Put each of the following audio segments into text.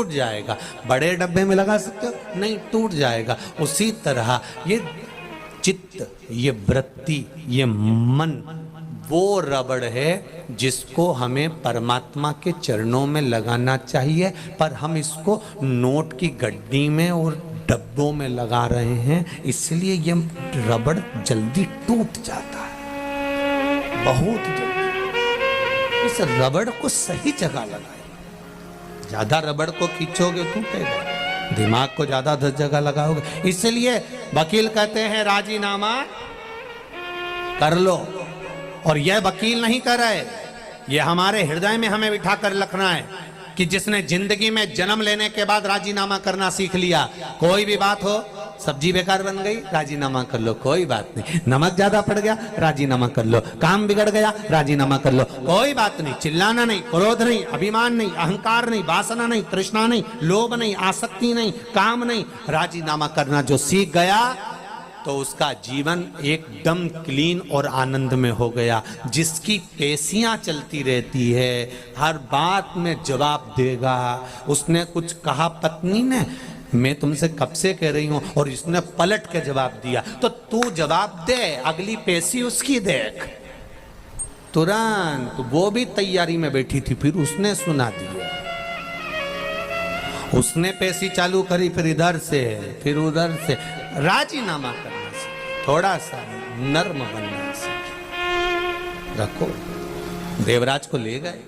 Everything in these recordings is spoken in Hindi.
टूट जाएगा। बड़े डब्बे में लगा सकते हो? नहीं, टूट जाएगा। उसी तरह ये चित्त, ये वृत्ति, ये मन वो रबड़ है जिसको हमें परमात्मा के चरणों में लगाना चाहिए, पर हम इसको नोट की गड्डी में और डब्बों में लगा रहे हैं, इसलिए ये रबड़ जल्दी टूट जाता है, बहुत जल्दी। इस रबड़ को सही जगह लगाए। ज्यादा रबड़ को खींचोगे टूटेगा, दिमाग को ज्यादा 10 जगह लगाओगे। इसलिए वकील कहते हैं राजीनामा कर लो, और यह वकील नहीं कर रहे, ये हमारे हृदय में हमें बिठा कर रखना है कि जिसने जिंदगी में जन्म लेने के बाद राजीनामा करना सीख लिया, कोई भी बात हो, सब्जी बेकार बन गई, राजीनामा कर लो, कोई बात नहीं। नमक ज्यादा पड़ गया, राजीनामा कर लो। काम बिगड़ गया, राजीनामा कर लो, कोई बात नहीं। चिल्लाना नहीं, क्रोध नहीं, अभिमान नहीं, अहंकार नहीं, वासना नहीं, तृष्णा नहीं, लोभ नहीं, आसक्ति नहीं, काम नहीं, राजीनामा करना जो सीख गया तो उसका जीवन एकदम क्लीन और आनंद में हो गया। जिसकी पेशियां चलती रहती है, हर बात में जवाब देगा। उसने कुछ कहा पत्नी ने, मैं तुमसे कब से कह रही हूं, और इसने पलट के जवाब दिया, तो तू जवाब दे, अगली पेशी उसकी देख। तुरंत वो भी तैयारी में बैठी थी, फिर उसने सुना दिया, उसने पेशी चालू करी, फिर इधर से फिर उधर से। राजीनामा करना से, थोड़ा सा नर्म बनना से। रखो, देवराज को ले गए।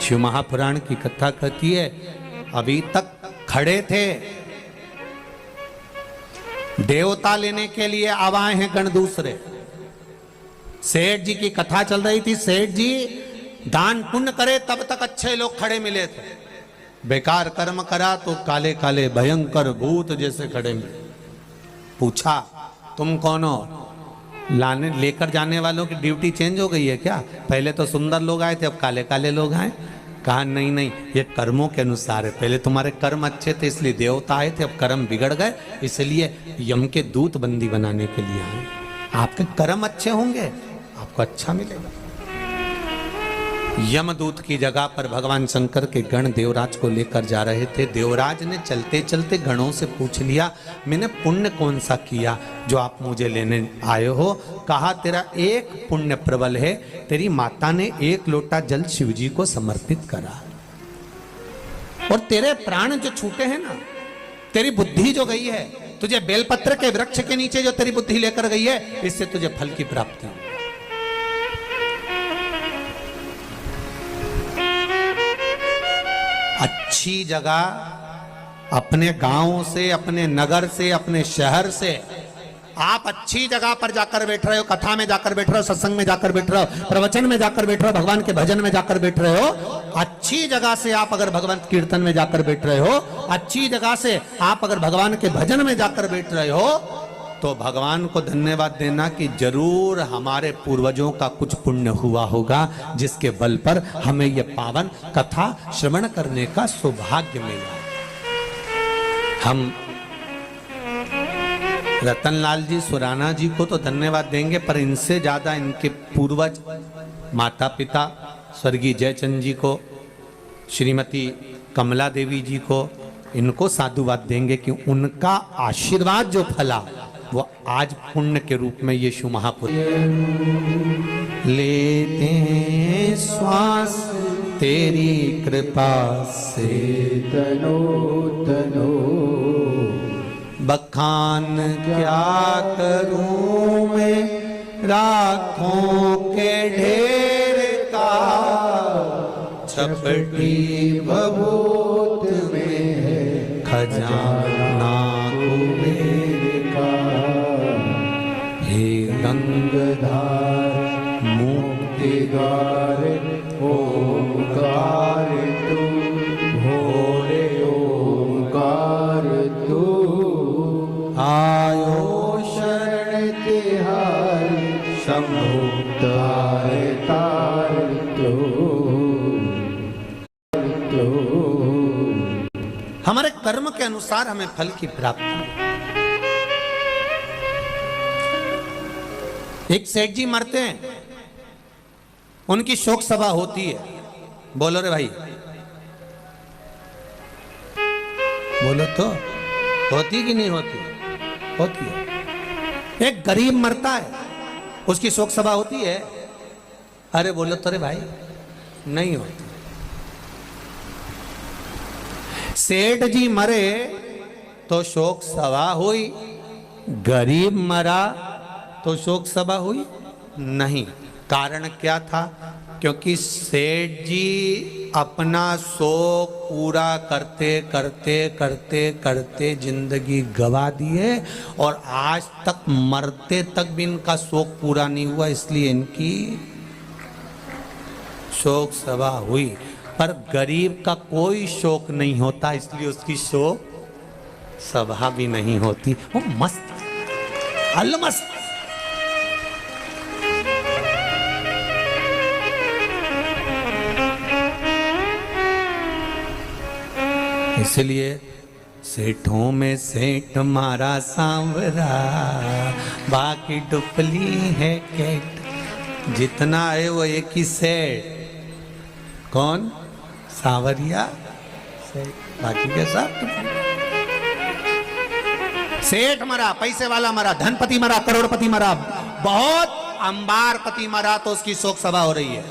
शिव महापुराण की कथा कहती है, अभी तक खड़े थे, देवता लेने के लिए अब आए हैं गण दूसरे। सेठ जी की कथा चल रही थी, सेठ जी दान पुण्य करे तब तक अच्छे लोग खड़े मिले थे, बेकार कर्म करा तो काले काले भयंकर भूत जैसे खड़े मिले। पूछा, तुम कौन हो? लाने लेकर जाने वालों की ड्यूटी चेंज हो गई है क्या? पहले तो सुंदर लोग आए थे, अब काले काले लोग आए। कहा नहीं नहीं, ये कर्मों के अनुसार है, पहले तुम्हारे कर्म अच्छे थे इसलिए देवता आए थे, अब कर्म बिगड़ गए इसलिए यम के दूत बंदी बनाने के लिए आए। आपके कर्म अच्छे होंगे, आपको अच्छा मिलेगा। यमदूत की जगह पर भगवान शंकर के गण देवराज को लेकर जा रहे थे। देवराज ने चलते चलते गणों से पूछ लिया, मैंने पुण्य कौन सा किया जो आप मुझे लेने आए हो? कहा, तेरा एक पुण्य प्रबल है, तेरी माता ने 1 लोटा जल शिवजी को समर्पित करा, और तेरे प्राण जो छूटे हैं ना, तेरी बुद्धि जो गई है, तुझे बेलपत्र के वृक्ष के नीचे जो तेरी बुद्धि लेकर गई है, इससे तुझे फल की प्राप्ति हो। अच्छी जगह अपने गांव से, अपने नगर से, अपने शहर से, आप अच्छी जगह पर जाकर बैठ रहे हो, कथा में जाकर बैठ रहे हो, सत्संग में जाकर बैठ रहे हो, प्रवचन में जाकर बैठ रहे हो, भगवान के भजन में जाकर बैठ रहे हो। अच्छी जगह से आप अगर भगवान कीर्तन में जाकर बैठ रहे हो, अच्छी जगह से आप अगर भगवान के भजन में जाकर बैठ रहे हो, तो भगवान को धन्यवाद देना कि जरूर हमारे पूर्वजों का कुछ पुण्य हुआ होगा, जिसके बल पर हमें यह पावन कथा श्रवण करने का सौभाग्य मिला। हम रतनलाल जी, सुराना जी को तो धन्यवाद देंगे, पर इनसे ज्यादा इनके पूर्वज माता पिता स्वर्गीय जयचंद जी को, श्रीमती कमला देवी जी को, इनको साधुवाद देंगे कि उनका आशीर्वाद जो फला वो आज पुण्य के रूप में ये शिव महापुरुष लेते हैं श्वास तेरी कृपा से, तनो तनो बखान क्या करूं मैं राखों के ढेर का, छपटी भभूत में है खजाना कुबेर का। हे गंगाधार मुक्तिदार ओंकार तू, भोरे ओंकार तू, आयो शरण तिहारी शंभु तार तार तो। हमारे कर्म के अनुसार हमें फल की प्राप्ति। एक सेठ जी मरते हैं, उनकी शोक सभा होती है। बोलो रे भाई, बोलो तो होती कि नहीं होती? होती है। एक गरीब मरता है, उसकी शोक सभा होती है? अरे बोलो तो रे भाई, नहीं होती। सेठ जी मरे तो शोक सभा हुई, गरीब मरा तो शोक सभा हुई नहीं। कारण क्या था? क्योंकि सेठ जी अपना शोक पूरा करते करते करते करते जिंदगी गवा दिए और आज तक मरते तक भी इनका शोक पूरा नहीं हुआ, इसलिए इनकी शोक सभा हुई। पर गरीब का कोई शोक नहीं होता, इसलिए उसकी शोक सभा भी नहीं होती। वो मस्त अलमस्त। इसलिए सेठों में सेठ मारा सांवरा, बाकी डुपली है केट। जितना है वो एक ही सेठ। कौन? सांवरिया सेठ, बाकी के सब सेठ मरा, पैसे वाला मरा, धनपति मरा, करोड़पति मरा, बहुत अंबारपति मरा तो उसकी शोक सभा हो रही है,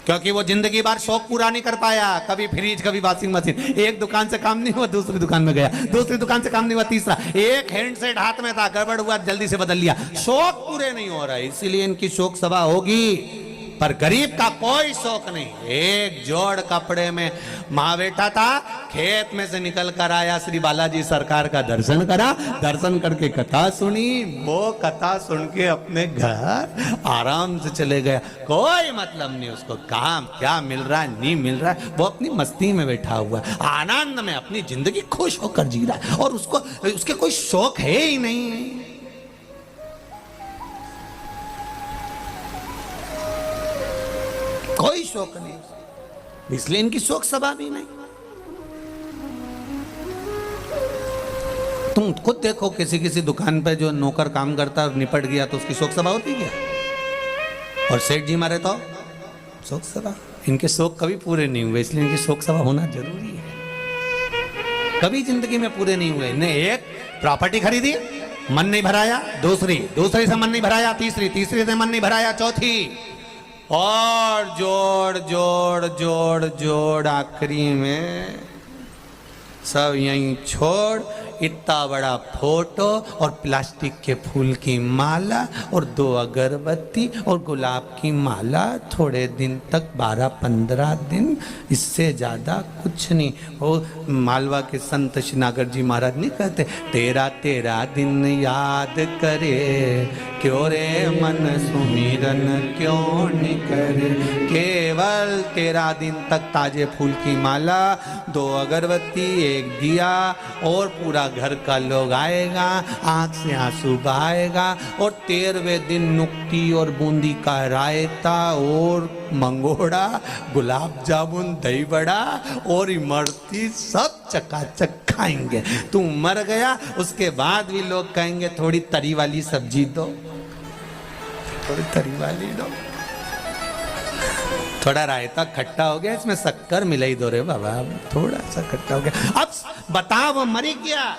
क्योंकि वो जिंदगी भर शौक पूरा नहीं कर पाया। कभी फ्रिज, कभी वॉशिंग मशीन, एक दुकान से काम नहीं हुआ दूसरी दुकान में गया, दूसरी दुकान से काम नहीं हुआ तीसरा, एक हैंडसेट हाथ में था गड़बड़ हुआ जल्दी से बदल लिया। शौक पूरे नहीं हो रहा है, इसीलिए इनकी शोक सभा होगी। पर गरीब का कोई शौक नहीं। एक जोड़ कपड़े में माँ बेटा था, खेत में से निकल कर आया, श्री बालाजी सरकार का दर्शन करा, दर्शन करके कथा सुनी, वो कथा सुन के अपने घर आराम से चले गया। कोई मतलब नहीं उसको काम क्या मिल रहा है नहीं मिल रहा है, वो अपनी मस्ती में बैठा हुआ है, आनंद में अपनी जिंदगी खुश होकर जी रहा है और उसको उसके कोई शौक है ही नहीं। कोई शौक नहीं, इसलिए इनकी शोक सभा भी नहीं। तुम खुद देखो, किसी किसी दुकान पे जो नौकर काम करता है निपट गया तो उसकी शोक सभा होती है, और सेठ जी मारे तो शोक सभा। इनके शौक कभी पूरे नहीं हुए, इसलिए इनकी शोक सभा होना जरूरी है। कभी जिंदगी में पूरे नहीं हुए। इन्हें एक प्रॉपर्टी खरीदी, मन नहीं भराया, दूसरी से मन नहीं भराया, तीसरी से मन नहीं भराया, चौथी, और जोड़ जोड़ जोड़ जोड़ आखिरी में सब यहीं छोड़, इतना बड़ा फोटो और प्लास्टिक के फूल की माला और 2 अगरबत्ती और गुलाब की माला, थोड़े दिन तक 12-15 दिन, इससे ज़्यादा कुछ नहीं। वो मालवा के संत श्रीनागर जी महाराज नहीं कहते, तेरा तेरा दिन याद करे, क्यों रे मन सुमिरन क्यों नहीं करे। केवल 13 दिन तक ताजे फूल की माला, 2 अगरबत्ती, 1 दिया, और पूरा घर का लोग आएगा, आंख से आंसू बहाएगा, और 13वें दिन नुक्ती और बूंदी का रायता और मंगोड़ा, गुलाब जामुन, दही बड़ा और इमरती सब चकाचक खाएंगे। तू मर गया, उसके बाद भी लोग कहेंगे थोड़ी तरी वाली सब्जी दो, थोड़ी तरी वाली दो, थोड़ा रायता खट्टा हो गया, इसमें शक्कर मिला ही दो रे बाबा, थोड़ा सा खट्टा हो गया। अब बताओ, वो मरी गया,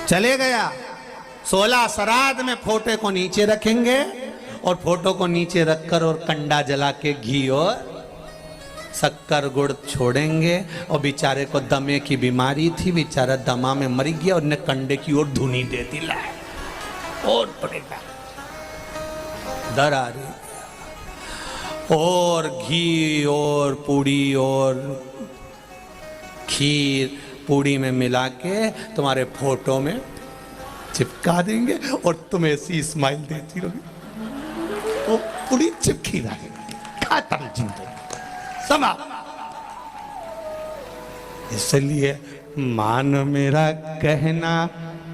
चले गया, 16 श्राद्ध में फोटो को नीचे रखेंगे, और फोटो को नीचे रखकर और कंडा जला के घी और शक्कर गुड़ छोड़ेंगे। और बेचारे को दमे की बीमारी थी, बेचारा दमा में मर गया, और ने कंडे की ओर धुनी दे दी, लाए और पड़ेगा दर आ रही, और घी और पूड़ी और खीर पूड़ी में मिला के तुम्हारे फोटो में चिपका देंगे, और तुम ऐसी स्माइल देती रहोगी, वो पूरी चिपकी रहेगी, खत्म जिंदगी समा। इसलिए मान मेरा कहना,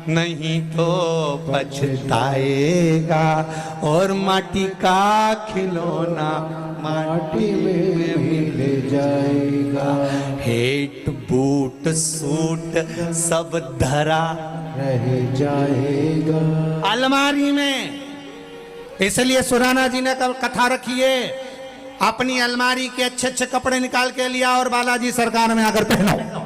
नहीं तो पछताएगा, और माटी का खिलौना माटी में मिल जाएगा। हेट बूट सूट सब धरा रह जाएगा अलमारी में। इसलिए सुराना जी ने कल कथा रखी है, अपनी अलमारी के अच्छे अच्छे कपड़े निकाल के लिया और बालाजी सरकार में आकर पहनो।